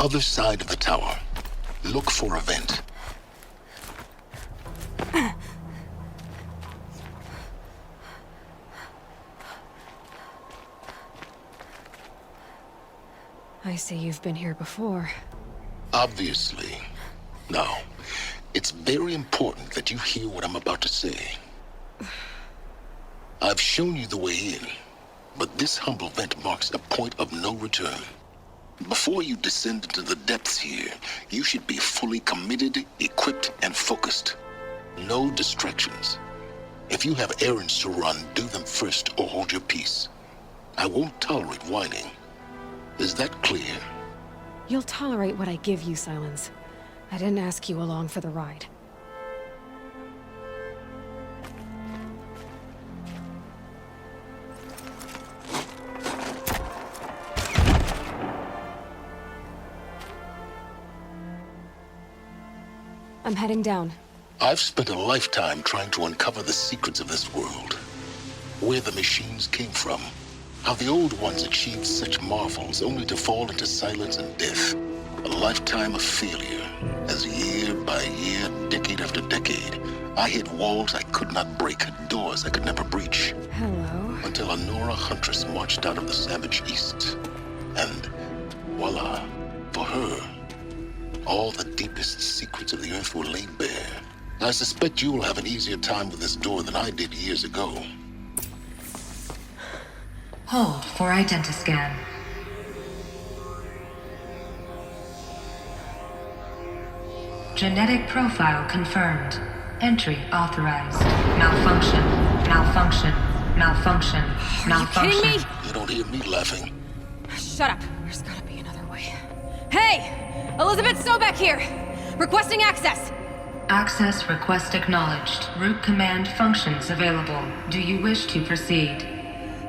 other side of the tower. Look for a vent. I see you've been here before. Obviously. Now, it's very important that you hear what I'm about to say. I've shown you the way in, but this humble vent marks a point of no return. Before you descend into the depths here, you should be fully committed, equipped, and focused. No distractions. If you have errands to run, do them first or hold your peace. I won't tolerate whining. Is that clear? You'll tolerate what I give you, Silence. I didn't ask you along for the ride. I'm heading down. I've spent a lifetime trying to uncover the secrets of this world. Where the machines came from. How the old ones achieved such marvels only to fall into silence and death. A lifetime of failure, as year by year, decade after decade, I hit walls I could not break, doors I could never breach. Hello. Until a Nora huntress marched out of the savage east. And voila, for her, all the deepest secrets of the earth were laid bare. I suspect you will have an easier time with this door than I did years ago. Hold for identiscan. Genetic profile confirmed. Entry authorized. Malfunction. Malfunction. Malfunction. Malfunction. Are you kidding me? You don't hear me laughing. Shut up. There's gotta be another way. Hey! Elizabeth Sobek here! Requesting access! Access request acknowledged. Root command functions available. Do you wish to proceed?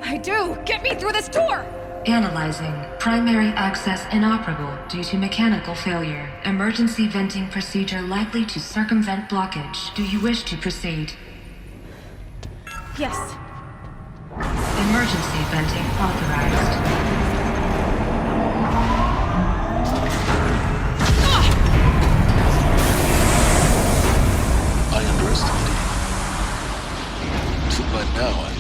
I do! Get me through this tour! Analyzing. Primary access inoperable due to mechanical failure. Emergency venting procedure likely to circumvent blockage. Do you wish to proceed? Yes. Emergency venting authorized. I underestimated. Too bad now,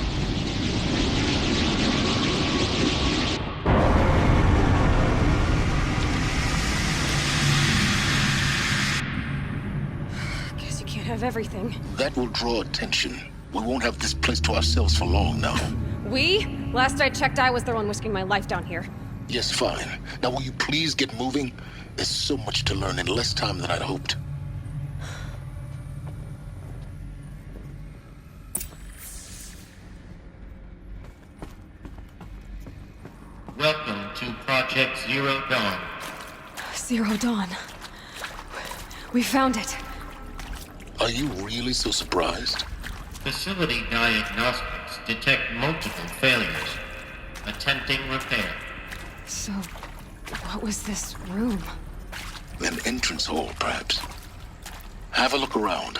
Guess you can't have everything. That will draw attention. We won't have this place to ourselves for long now. We? Last I checked, I was the one risking my life down here. Yes, fine. Now will you please get moving? There's so much to learn in less time than I'd hoped. Welcome to Project Zero Dawn. Zero Dawn. We found it. Are you really so surprised? Facility diagnostics detect multiple failures. Attempting repair. So, what was this room? An entrance hall, perhaps. Have a look around.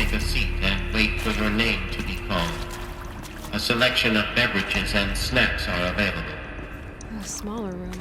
take a seat and wait for your name to be called. A selection of beverages and snacks are available. A smaller room.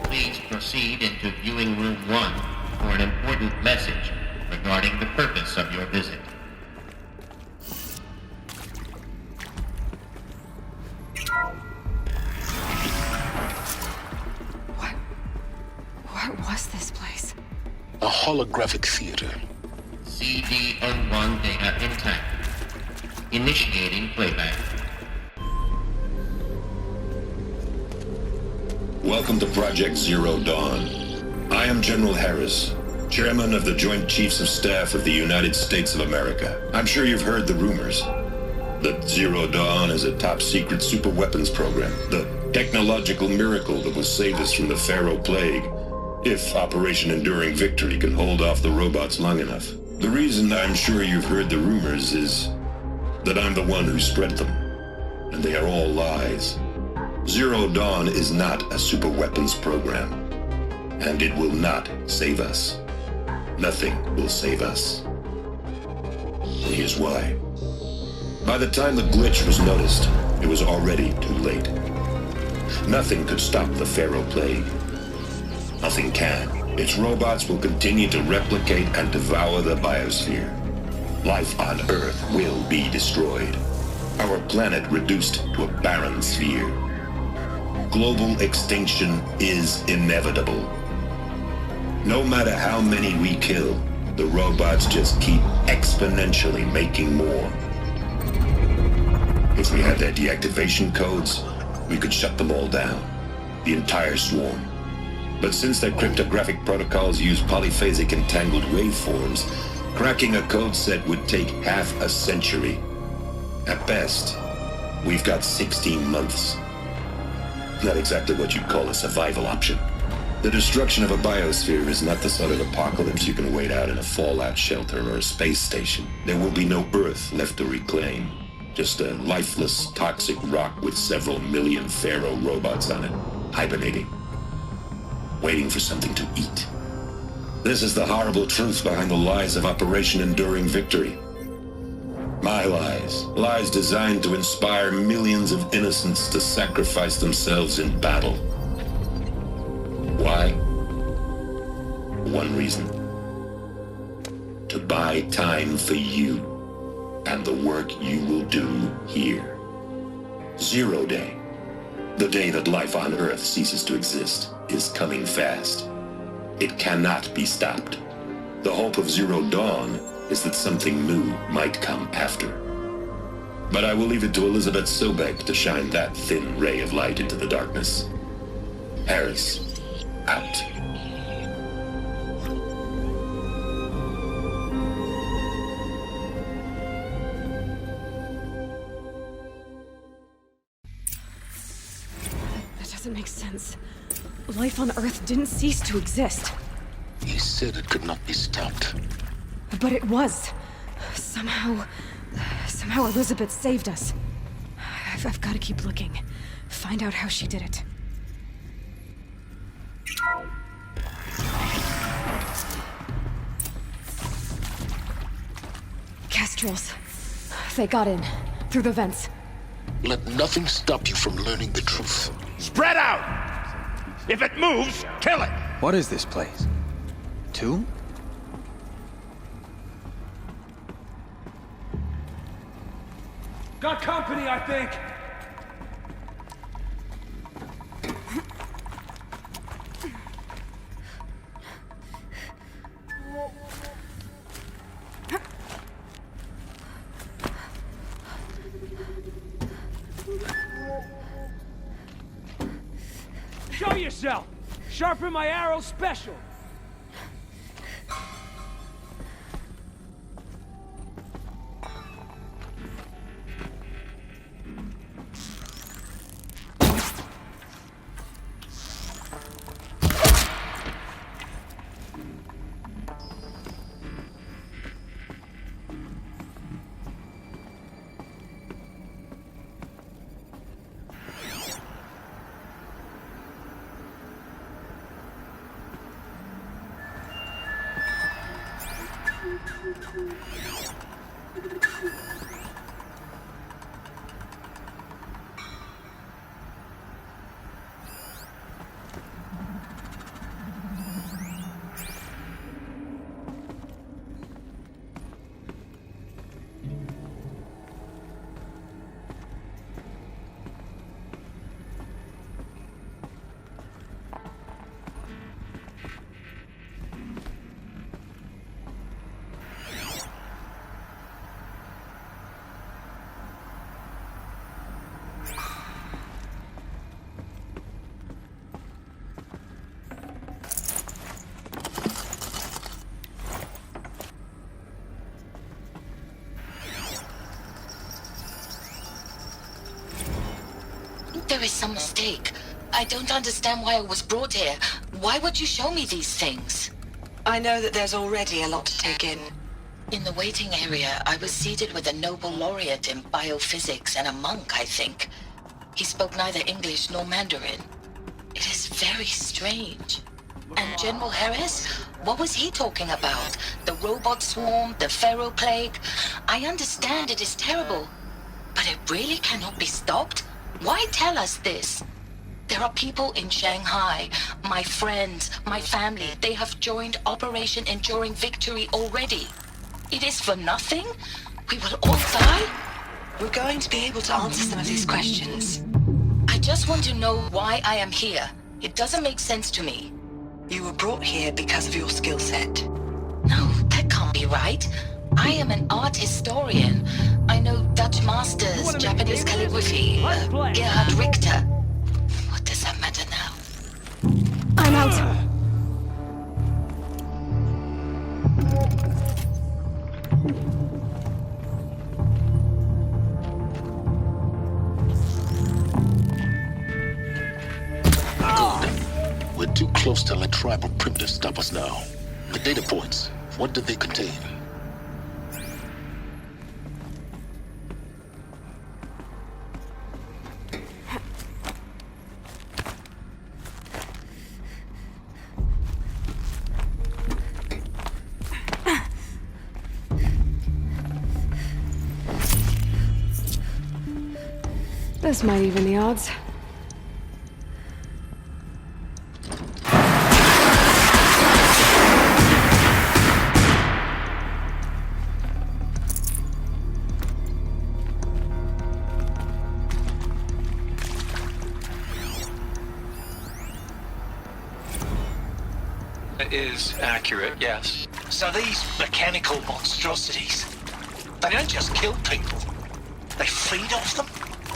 Please proceed into viewing room 1 for an important message regarding the purpose of your visit. What was this place? A holographic theater. CD01 data intact. Initiating playback. Welcome to Project Zero Dawn. I am General Harris, Chairman of the Joint Chiefs of Staff of the United States of America. I'm sure you've heard the rumors that Zero Dawn is a top-secret superweapons program, the technological miracle that will save us from the Pharaoh Plague, if Operation Enduring Victory can hold off the robots long enough. The reason I'm sure you've heard the rumors is that I'm the one who spread them, and they are all lies. Zero Dawn is not a superweapons program, and it will not save us. Nothing will save us. And here's why. By the time the glitch was noticed, it was already too late. Nothing could stop the Pharaoh Plague. Nothing can. Its robots will continue to replicate and devour the biosphere. Life on Earth will be destroyed. Our planet reduced to a barren sphere. Global extinction is inevitable. No matter how many we kill, the robots just keep exponentially making more. If we had their deactivation codes, we could shut them all down. The entire swarm. But since their cryptographic protocols use polyphasic entangled waveforms, cracking a code set would take half a century. At best, we've got 16 months. Not exactly what you'd call a survival option. The destruction of a biosphere is not the sort of apocalypse you can wait out in a fallout shelter or a space station. There will be no Earth left to reclaim. Just a lifeless, toxic rock with several million Pharaoh robots on it, hibernating, waiting for something to eat. This is the horrible truth behind the lies of Operation Enduring Victory. My lies. Lies designed to inspire millions of innocents to sacrifice themselves in battle. Why? One reason. To buy time for you and the work you will do here. Zero Day, the day that life on Earth ceases to exist, is coming fast. It cannot be stopped. The hope of Zero Dawn is that something new might come after. But I will leave it to Elizabeth Sobek to shine that thin ray of light into the darkness. Harris, out. That doesn't make sense. Life on Earth didn't cease to exist. He said it could not be stopped. But it was. Somehow Elizabeth saved us. I've got to keep looking. Find out how she did it. Kestrels. They got in. Through the vents. Let nothing stop you from learning the truth. Spread out! If it moves, kill it! What is this place? Tomb? Got company, I think. Show yourself! Sharpen my arrow special! There is some mistake. I don't understand why I was brought here. Why would you show me these things? I know that there's already a lot to take in. In the waiting area, I was seated with a Nobel laureate in biophysics and a monk, I think. He spoke neither English nor Mandarin. It is very strange. And General Harris? What was he talking about? The robot swarm, the Pharaoh plague? I understand it is terrible, but it really cannot be stopped? Why tell us this? There are people in Shanghai, my friends, my family. They have joined Operation Enduring Victory already. It is for nothing? We will all die? We're going to be able to answer some of these questions. I just want to know why I am here. It doesn't make sense to me. You were brought here because of your skill set. No, that can't be right. I am an art historian. I know Dutch masters, Japanese calligraphy, Gerhard Richter. What does that matter now? I'm out. Good. We're too close to let tribal primitives stop us now. The data points, what did they contain? This might even the odds. It is accurate, yes. So these mechanical monstrosities, they don't just kill people, they feed off them?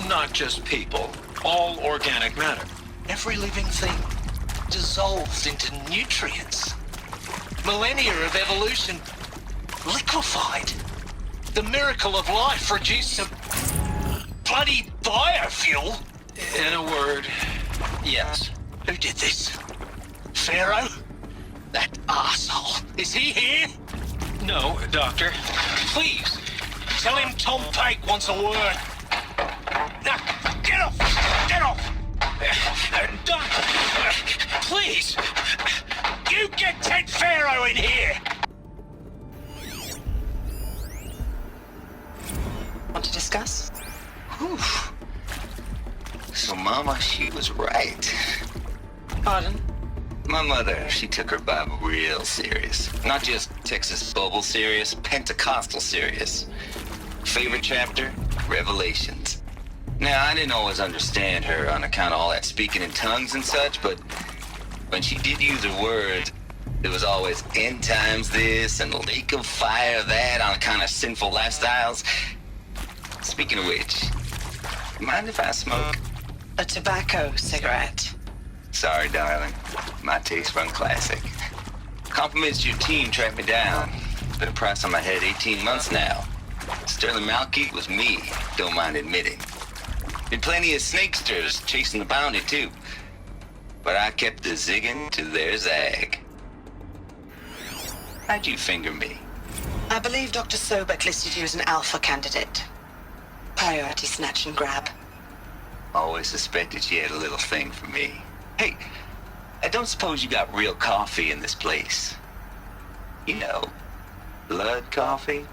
Not just people, all organic matter. Every living thing dissolved into nutrients. Millennia of evolution liquefied. The miracle of life reduced to bloody biofuel. In a word, yes. Who did this? Pharaoh? That arsehole. Is he here? No, Doctor. Please, tell him Tom Pate wants a word. Now, get off! Get off! Doctor, please! You get Ted Pharaoh in here! Want to discuss? Whew. So Mama, she was right. Pardon? My mother, she took her Bible real serious. Not just Texas Bible serious, Pentecostal serious. Favorite chapter? Revelations. Now, I didn't always understand her on account of all that speaking in tongues and such, but when she did use her words, there was always end times this and lake of fire that on account of sinful lifestyles. Speaking of which, mind if I smoke? A tobacco cigarette. Sorry, darling. My taste run classic. Compliments to your team tracked me down. Been a price on my head 18 months now. Sterling Malky was me, don't mind admitting. Been plenty of snakesters chasing the bounty, too. But I kept the zigging to their zag. How'd you finger me? I believe Dr. Sobek listed you as an alpha candidate. Priority snatch and grab. Always suspected she had a little thing for me. Hey, I don't suppose you got real coffee in this place. You know, blood coffee?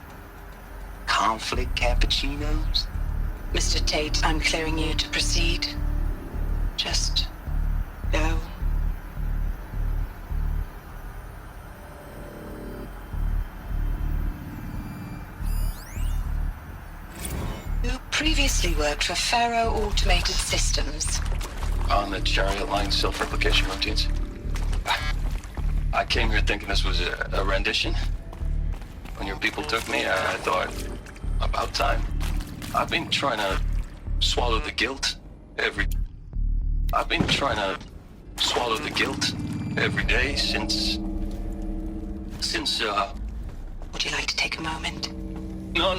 Conflict cappuccinos? Mr. Tate, I'm clearing you to proceed. Just go. You previously worked for Faro Automated Systems. On the Chariot Line self-replication routines. I came here thinking this was a rendition. When your people took me, I thought, about time. I've been trying to swallow the guilt every day since. Would you like to take a moment? No.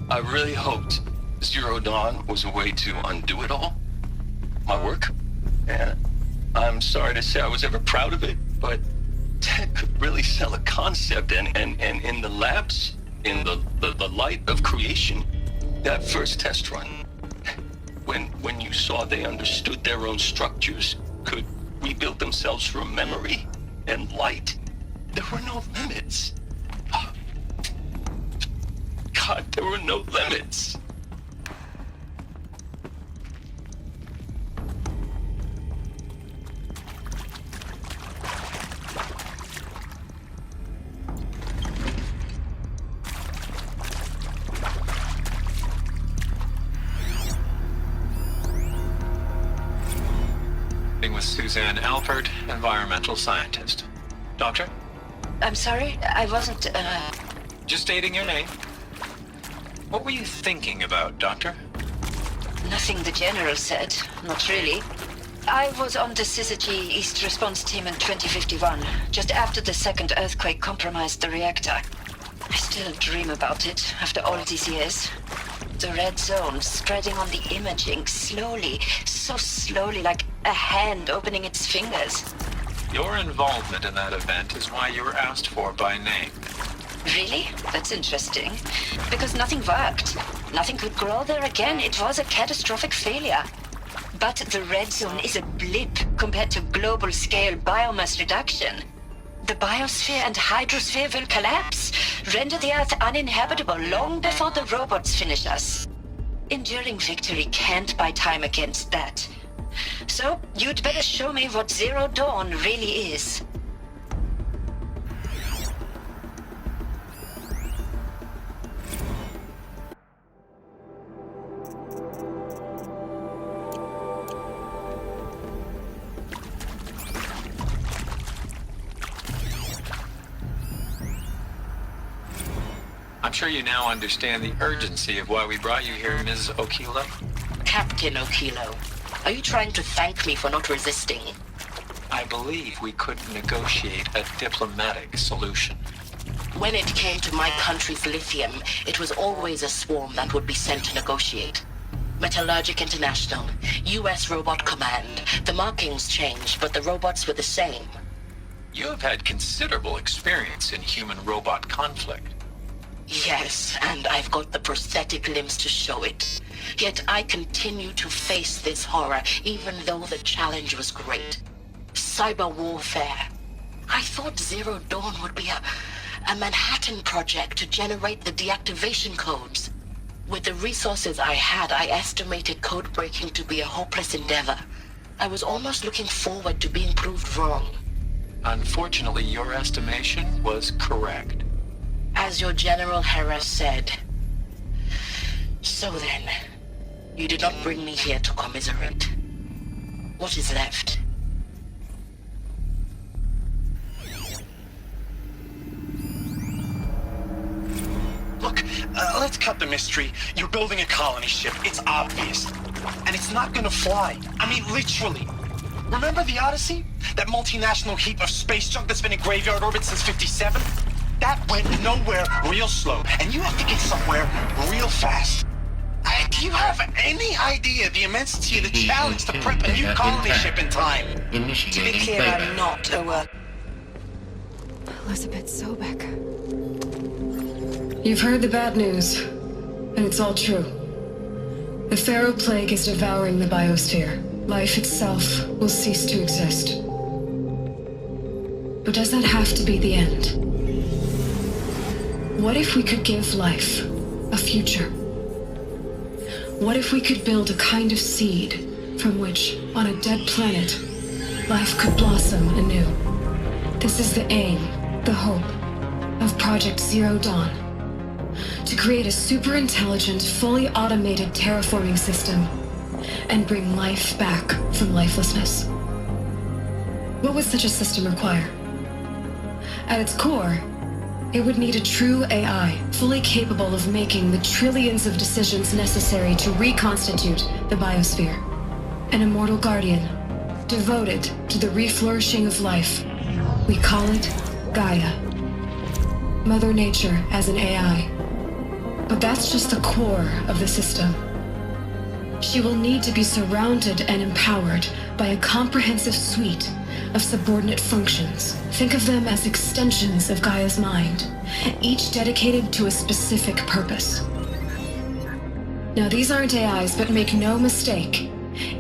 I really hoped Zero Dawn was a way to undo it all. My work. And I'm sorry to say I was ever proud of it, but Ted could really sell a concept, and in the labs, in the light of creation, that first test run, when you saw they understood their own structures, could rebuild themselves from memory and light, there were no limits. God, there were no limits. With Suzanne Alpert, environmental scientist. Doctor? I'm sorry, I wasn't, Just stating your name. What were you thinking about, Doctor? Nothing the General said. Not really. I was on the Syzygy East Response Team in 2051, just after the second earthquake compromised the reactor. I still dream about it, after all these years. The red zone spreading on the imaging, slowly, so slowly, like a hand opening its fingers. Your involvement in that event is why you were asked for by name. Really? That's interesting. Because nothing worked. Nothing could grow there again. It was a catastrophic failure. But the red zone is a blip compared to global-scale biomass reduction. The biosphere and hydrosphere will collapse, render the Earth uninhabitable long before the robots finish us. Enduring victory can't buy time against that. So, you'd better show me what Zero Dawn really is. I'm sure you now understand the urgency of why we brought you here, Ms. Okilo. Captain Okilo, are you trying to thank me for not resisting? I believe we could negotiate a diplomatic solution. When it came to my country's lithium, it was always a swarm that would be sent to negotiate. Metallurgic International, U.S. Robot Command. The markings changed, but the robots were the same. You have had considerable experience in human-robot conflict. Yes, and I've got the prosthetic limbs to show it. Yet I continue to face this horror, even though the challenge was great. Cyber warfare. I thought Zero Dawn would be a Manhattan project to generate the deactivation codes. With the resources I had, I estimated code breaking to be a hopeless endeavor. I was almost looking forward to being proved wrong. Unfortunately, your estimation was correct. As your General Harris said. So then, you did not bring me here to commiserate. What is left? Look, let's cut the mystery. You're building a colony ship. It's obvious. And it's not gonna fly. I mean, literally. Remember the Odyssey? That multinational heap of space junk that's been in graveyard orbit since 57? That went nowhere real slow. And you have to get somewhere real fast. Do you have any idea the immensity of the challenge to prep a new colony ship in time? To be clear, I'm not a work. Elizabeth Sobek. You've heard the bad news, and it's all true. The Pharaoh Plague is devouring the biosphere. Life itself will cease to exist. But does that have to be the end? What if we could give life a future? What if we could build a kind of seed from which, on a dead planet, life could blossom anew? This is the aim, the hope, of Project Zero Dawn. To create a super-intelligent, fully automated terraforming system and bring life back from lifelessness. What would such a system require? At its core, it would need a true AI, fully capable of making the trillions of decisions necessary to reconstitute the biosphere. An immortal guardian, devoted to the reflourishing of life. We call it Gaia. Mother Nature as an AI. But that's just the core of the system. She will need to be surrounded and empowered by a comprehensive suite of subordinate functions. Think of them as extensions of Gaia's mind, each dedicated to a specific purpose. Now, these aren't AIs, but make no mistake,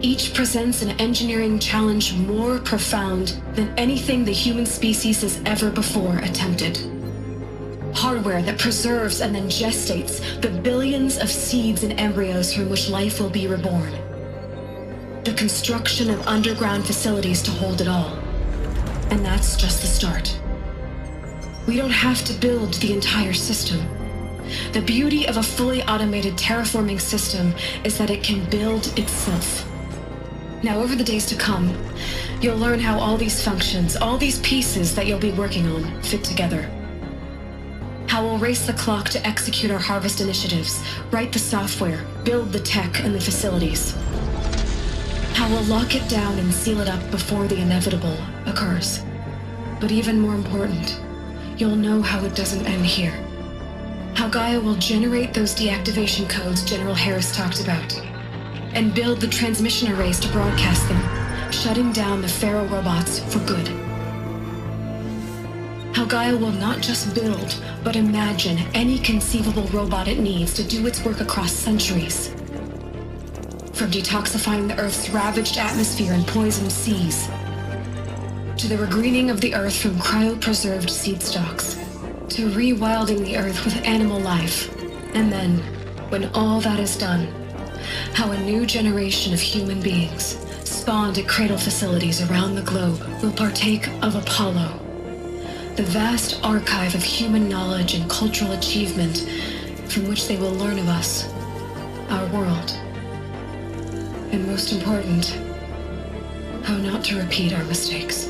each presents an engineering challenge more profound than anything the human species has ever before attempted. Hardware that preserves and then gestates the billions of seeds and embryos from which life will be reborn. The construction of underground facilities to hold it all. And that's just the start. We don't have to build the entire system. The beauty of a fully automated terraforming system is that it can build itself. Now, over the days to come, you'll learn how all these functions, all these pieces that you'll be working on, fit together. How we'll race the clock to execute our harvest initiatives, write the software, build the tech and the facilities. How we'll lock it down and seal it up before the inevitable occurs. But even more important, you'll know how it doesn't end here. How Gaia will generate those deactivation codes General Harris talked about, and build the transmission arrays to broadcast them, shutting down the Pharaoh robots for good. How Gaia will not just build, but imagine any conceivable robot it needs to do its work across centuries. From detoxifying the Earth's ravaged atmosphere and poisoned seas, to the regreening of the Earth from cryopreserved seed stalks, to rewilding the Earth with animal life. And then, when all that is done, how a new generation of human beings, spawned at cradle facilities around the globe, will partake of Apollo, the vast archive of human knowledge and cultural achievement from which they will learn of us, our world. And most important, how not to repeat our mistakes.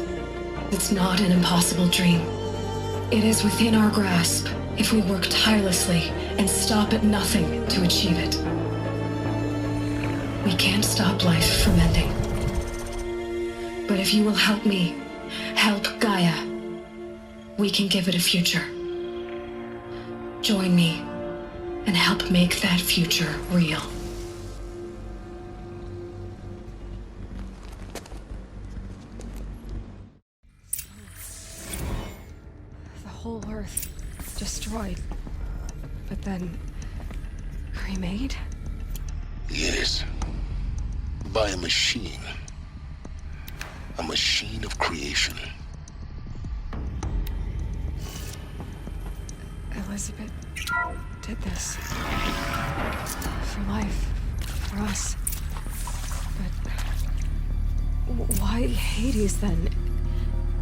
It's not an impossible dream. It is within our grasp if we work tirelessly and stop at nothing to achieve it. We can't stop life from ending. But if you will help me, help Gaia, we can give it a future. Join me and help make that future real. The whole Earth destroyed, but then remade? Yes. By a machine. A machine of creation. Elizabeth did this. For life. For us. But why Hades then?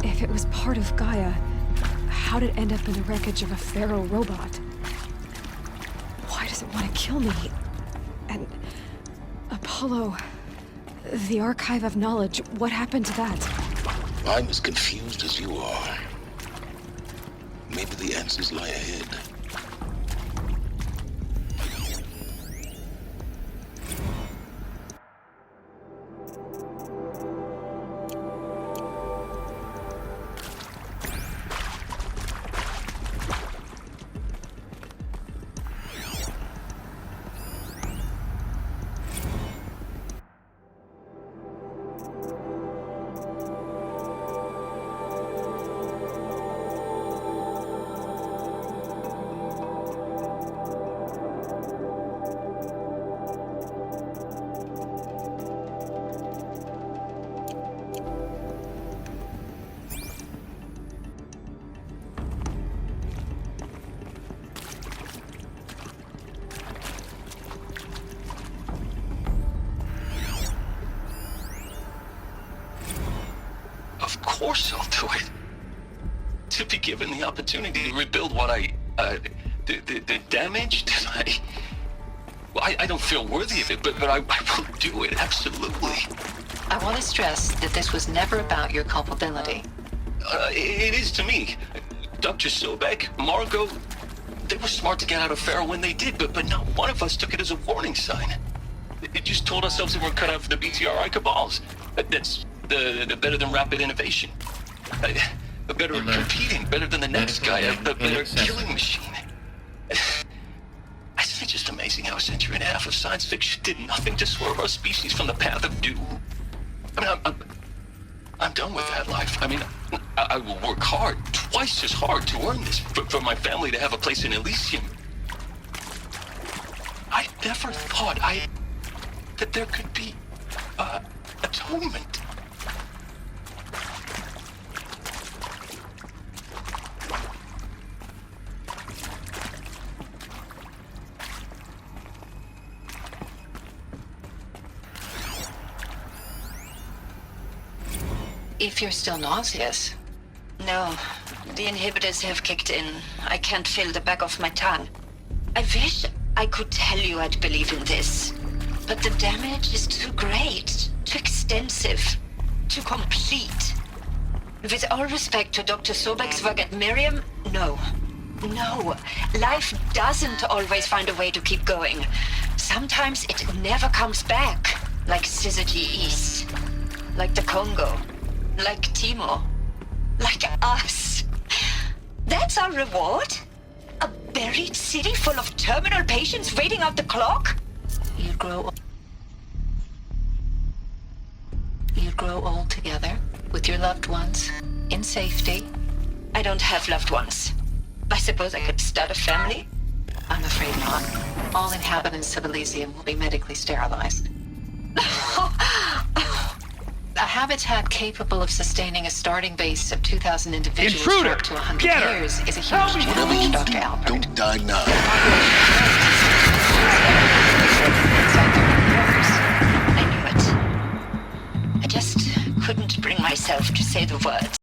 If it was part of Gaia, how how'd it end up in the wreckage of a Pharaoh robot? Why does it want to kill me? And Apollo, the Archive of Knowledge, what happened to that? I'm as confused as you are. Maybe the answers lie ahead. Of course I'll do it. To be given the opportunity to rebuild what the damage that I don't feel worthy of it, but I will do it, absolutely. I want to stress that this was never about your culpability. It is to me. Dr. Sobek, Margot, they were smart to get out of Pharaoh when they did, but not one of us took it as a warning sign. It just told ourselves that we're cut out for the BTRI cabals. That's the better than rapid innovation. A better competing, better than the next guy, a better killing machine. Isn't it just amazing how a century and a half of science fiction did nothing to swerve our species from the path of doom? I mean, I'm done with that life. I mean, I will work hard, twice as hard to earn this, for my family to have a place in Elysium. I never thought that there could be atonement. If you're still nauseous. No, the inhibitors have kicked in. I can't feel the back of my tongue. I wish I could tell you I'd believe in this. But the damage is too great, too extensive, too complete. With all respect to Dr. Sobek's work at Miriam, no. No. Life doesn't always find a way to keep going. Sometimes it never comes back. Like Syzygy East. Like the Congo. Like Timo. Like us. That's our reward? A buried city full of terminal patients waiting out the clock? You grow old together with your loved ones in safety. I don't have loved ones. I suppose I could start a family? I'm afraid not. All inhabitants of Elysium will be medically sterilized. A habitat capable of sustaining a starting base of 2,000 individuals for up to 100 years is a huge challenge, Dr. Albert. Don't die now. I knew it. I just couldn't bring myself to say the words.